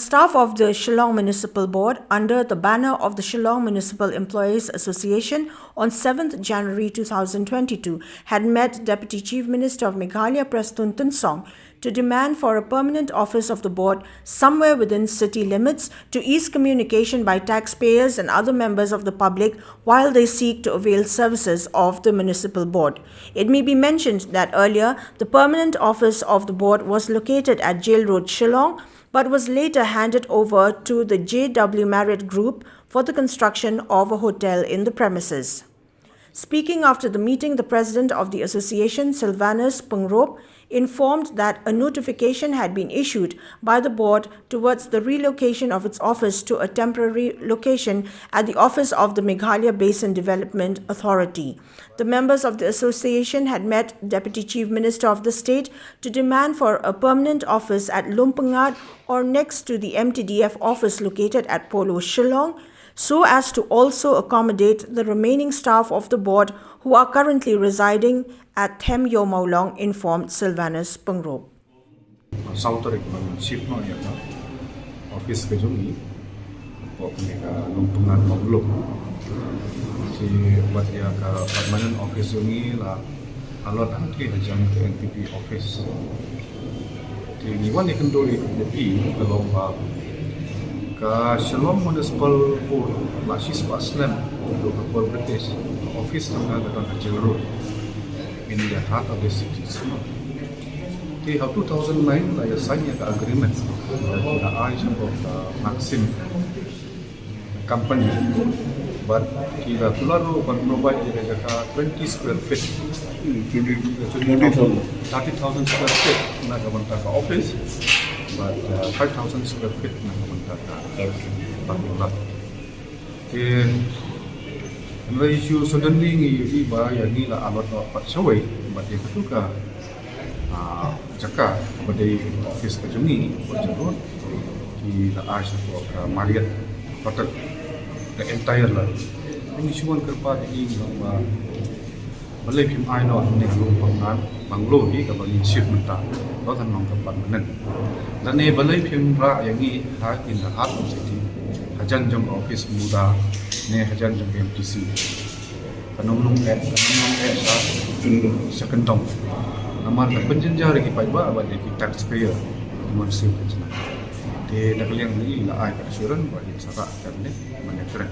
staff of the Shillong Municipal Board, under the banner of the Shillong Municipal Employees Association, on 7th January 2022, had met Deputy Chief Minister of Meghalaya Prastun Tunsong to demand for a permanent office of the board somewhere within city limits to ease communication by taxpayers and other members of the public while they seek to avail services of the municipal board. It may be mentioned that earlier, the permanent office of the board was located at Jail Road, Shillong, but was later handed over to the JW Marriott Group for the construction of a hotel in the premises. Speaking after the meeting, the president of the association, Sylvanus Pungrop, informed that a notification had been issued by the board towards the relocation of its office to a temporary location at the office of the Meghalaya Basin Development Authority. The members of the association had met Deputy Chief Minister of the state to demand for a permanent office at Lumpangat or next to the MTDF office located at Polo, Shillong, so as to also accommodate the remaining staff of the board who are currently residing at Them Yo Maulong, informed Sylvanus Pungrop. South shift no ya office ke jungi opne ka Lumpangat Maulong si buat ya ka permanent office jungi la alot anti hajan ke NPP office ti ni wan ikan dori DP kalau ka Shillong Municipal Board la Shispa-Slam untuk British office tengah dekat Jail Road in the heart of the city. Di 2009 la sign ya agreement with the agent of Maxim company, but kita tularu kon provide dia ka 20 square feet 30,000 square feet na ka office, but 5,000 square feet na parking lot. And issue suddenly iba ya ni la alot no pat saway but itu ka jaka badai office ka jungi berjarut di la arch of Marriott hotel the entire la ini suan kerpa di balai phim ai no ne Lumpangat banglo hi ka bangin ship menta lo than nong ka pan nan dan ne balai phim ra yang ni ha in the heart of city hajan jong office muda ne hajan jong MTC kanong sa second tong namar ka penjenjar ki paiba ba de ki taxpayer mon sim penjana de nakaliang ni la ai ka assurance ba di sara kan ne manekre